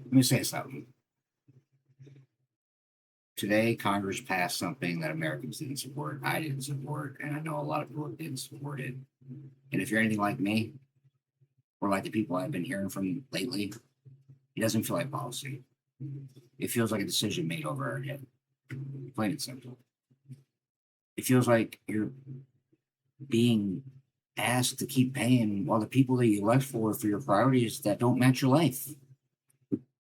Let me say something. Today, Congress passed something that Americans didn't support. I didn't support, and I know a lot of people didn't support it. And if you're anything like me, or like the people I've been hearing from lately, it doesn't feel like policy. It feels like a decision made over our head. Plain and simple. It feels like you're being asked to keep paying while the people that you elect for your priorities that don't match your life.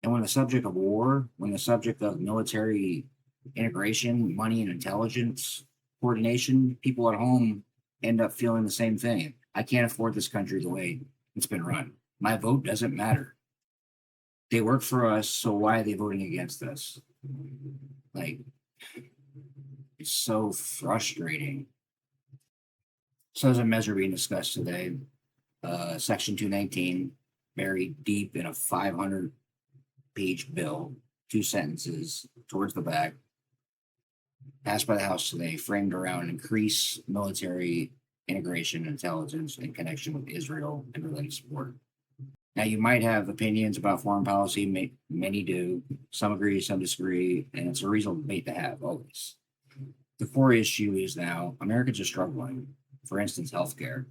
And when the subject of war, when the subject of military integration, money and intelligence coordination, people at home end up feeling the same thing. I can't afford this country the way it's been run. My vote doesn't matter. They work for us, so why are they voting against us? Like, it's so frustrating. So, as a measure being discussed today, Section 219, buried deep in a 500-page bill, two sentences towards the back, passed by the House today, framed around increased military integration, intelligence, and connection with Israel and related support. Now, you might have opinions about foreign policy. Many do. Some agree, some disagree, and it's a reasonable debate to have always. The core issue is now Americans are struggling. For instance, healthcare.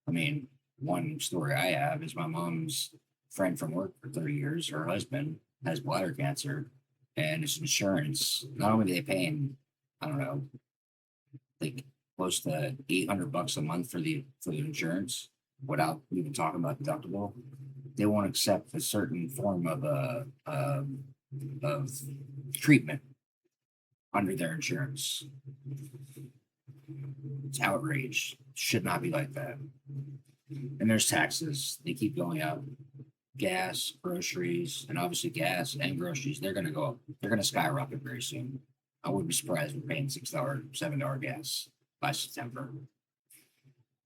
I mean, one story I have is my mom's friend from work for 30 years. Her husband has bladder cancer, and his insurance, not only do they pay him, I don't know, like close to $800 a month for the insurance, without even talking about deductible, they won't accept a certain form of treatment under their insurance. It's outrage. Should not be like that. And there's taxes. They keep going up. Gas, groceries, and obviously gas and groceries, they're going to go up. They're going to skyrocket very soon. I wouldn't be surprised if we're paying $6, $7 gas by September.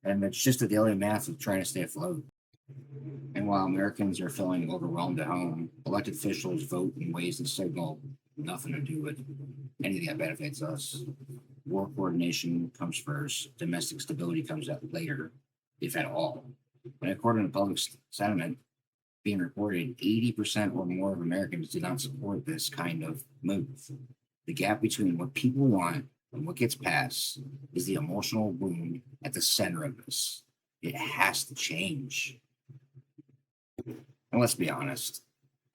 And it's just the daily math of trying to stay afloat. And while Americans are feeling overwhelmed at home, elected officials vote in ways that signal nothing to do with anything that benefits us. War coordination comes first, domestic stability comes out later, if at all. And according to public sentiment being reported, 80% or more of Americans did not support this kind of move. The gap between what people want and what gets passed is the emotional wound at the center of this. It has to change. And let's be honest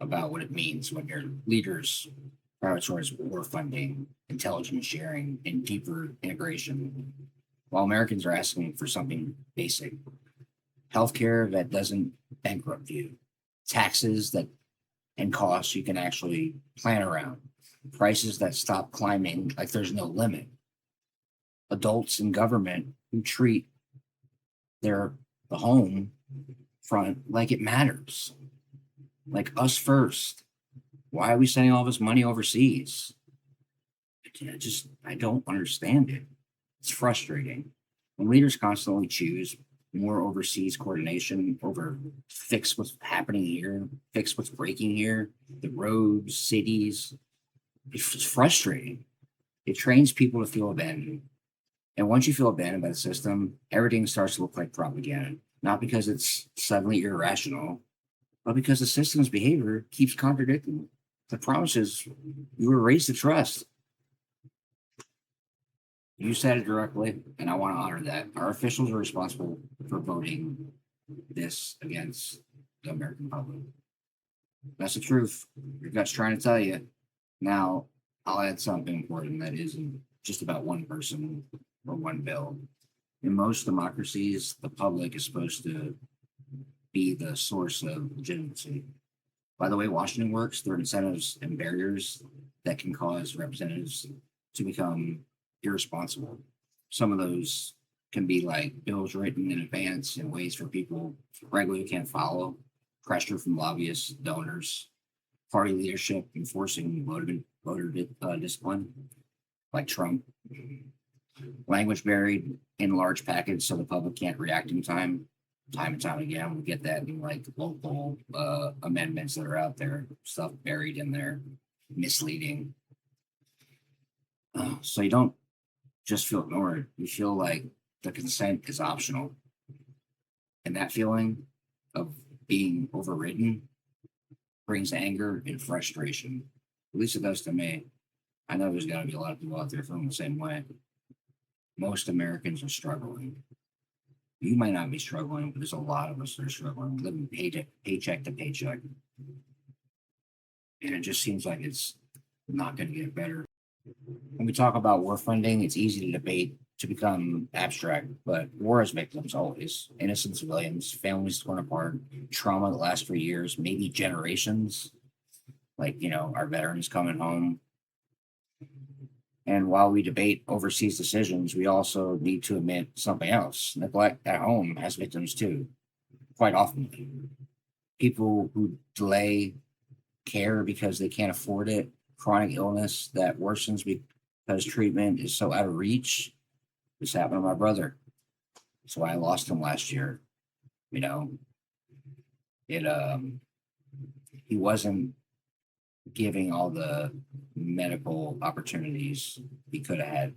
about what it means when your leaders prioritize war funding, intelligence sharing, and deeper integration, while Americans are asking for something basic. Healthcare that doesn't bankrupt you, taxes that and costs you can actually plan around, prices that stop climbing like there's no limit, adults in government who treat the home front like it matters, like us first. Why are we sending all this money overseas? I don't understand it. It's frustrating. When leaders constantly choose more overseas coordination over fix what's happening here, fix what's breaking here, the roads, cities, it's frustrating. It trains people to feel abandoned. And once you feel abandoned by the system, everything starts to look like propaganda. Not because it's suddenly irrational, but because the system's behavior keeps contradicting the promises you were raised to trust. You said it directly, and I want to honor that. Our officials are responsible for voting this against the American public. That's the truth. Your gut's trying to tell you. Now, I'll add something important that isn't just about one person or one bill. In most democracies, the public is supposed to be the source of legitimacy. By the way Washington works, there are incentives and barriers that can cause representatives to become irresponsible. Some of those can be like bills written in advance in ways for people regularly can't follow, pressure from lobbyists, donors, party leadership enforcing voter discipline, like Trump, language buried in large packets so the public can't react in time. Time and time again, we get that in like local amendments that are out there, stuff buried in there, misleading. So you don't just feel ignored, you feel like the consent is optional. And that feeling of being overridden brings anger and frustration. At least it does to me. I know there's got to be a lot of people out there feeling the same way. Most Americans are struggling. You might not be struggling, but there's a lot of us that are struggling, living paycheck to paycheck. And it just seems like it's not going to get better. When we talk about war funding, it's easy to debate to become abstract, but war has victims always. Innocent civilians, families torn apart, trauma that lasts for years, maybe generations. Like, our veterans coming home. And while we debate overseas decisions, we also need to admit something else. Neglect at home has victims too, quite often. People who delay care because they can't afford it, chronic illness that worsens because treatment is so out of reach. This happened to my brother. That's why I lost him last year. You know, it he wasn't giving all the medical opportunities he could have had.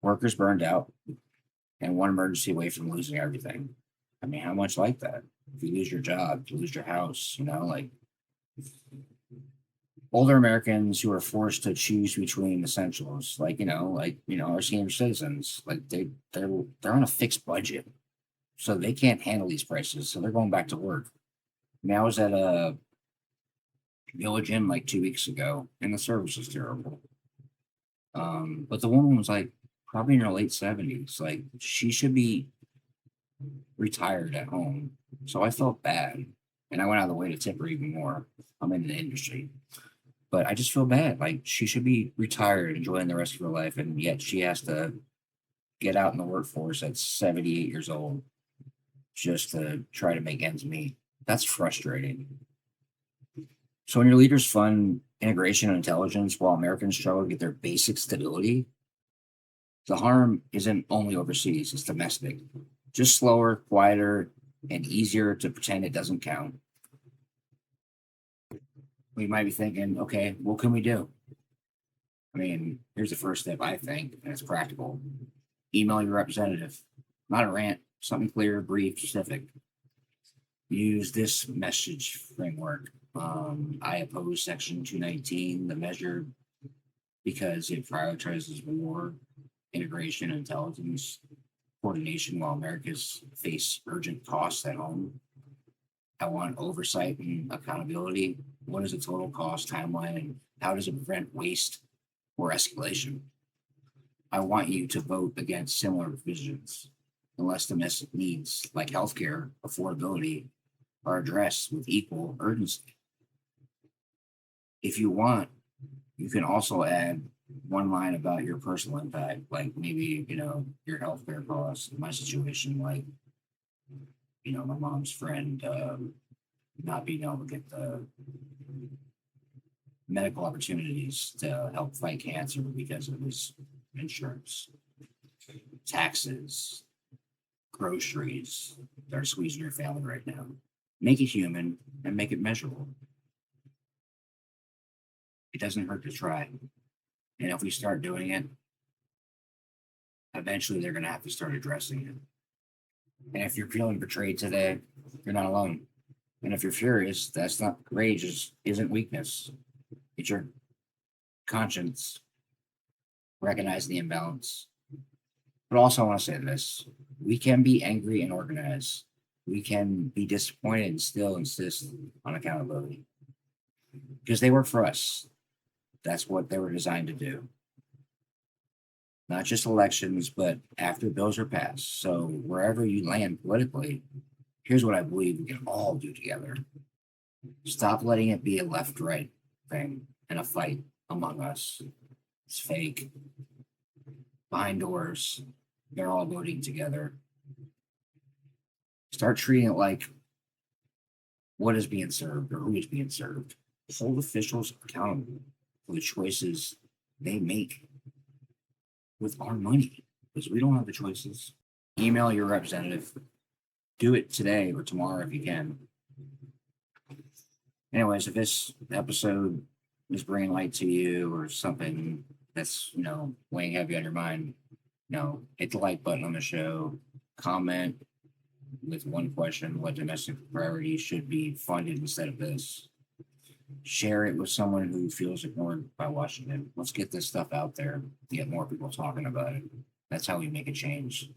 Workers burned out and one emergency away from losing everything. I mean, how much like that? If you lose your job, if you lose your house, like older Americans who are forced to choose between essentials, our senior citizens, like they're on a fixed budget, so they can't handle these prices, so they're going back to work. I mean, I was at a Village Inn like 2 weeks ago, and the service was terrible. But the woman was like probably in her late 70s. Like she should be retired at home. So I felt bad, and I went out of the way to tip her even more. I'm in the industry, but I just feel bad. Like she should be retired, enjoying the rest of her life, and yet she has to get out in the workforce at 78 years old just to try to make ends meet. That's frustrating. So when your leaders fund integration and intelligence while Americans struggle to get their basic stability, the harm isn't only overseas, it's domestic. Just slower, quieter, and easier to pretend it doesn't count. We might be thinking, okay, what can we do? I mean, here's the first step, I think, and it's practical. Email your representative, not a rant, something clear, brief, specific. Use this message framework. I oppose Section 219, the measure, because it prioritizes war, integration, and intelligence coordination while Americans face urgent costs at home. I want oversight and accountability. What is the total cost timeline, and how does it prevent waste or escalation? I want you to vote against similar provisions unless domestic needs like healthcare, affordability are addressed with equal urgency. If you want, you can also add one line about your personal impact, like maybe, your healthcare costs. In my situation, like, my mom's friend not being able to get the medical opportunities to help fight cancer because of his insurance, taxes, groceries that are squeezing your family right now. Make it human and make it measurable. It doesn't hurt to try. And if we start doing it, eventually they're going to have to start addressing it. And if you're feeling betrayed today, you're not alone. And if you're furious, that's not rage, isn't weakness. It's your conscience recognizing the imbalance. But also, I want to say this: we can be angry and organized. We can be disappointed and still insist on accountability because they work for us. That's what they were designed to do. Not just elections, but after bills are passed. So wherever you land politically, here's what I believe we can all do together. Stop letting it be a left-right thing and a fight among us. It's fake. Behind doors, they're all voting together. Start treating it like what is being served or who is being served. Hold officials accountable for the choices they make with our money, because we don't have the choices. Email your representative. Do it today or tomorrow if you can. Anyways, if this episode is bringing light to you or something that's, weighing heavy on your mind, hit the like button on the show, comment, with one question: what domestic priorities should be funded instead of this? Share it with someone who feels ignored by Washington. Let's get this stuff out there, get more people talking about it. That's how we make a change.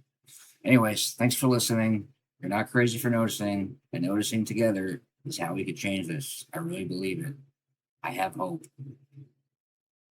Anyways, thanks for listening. You're not crazy for noticing, and noticing together is how we could change this. I really believe it. I have hope.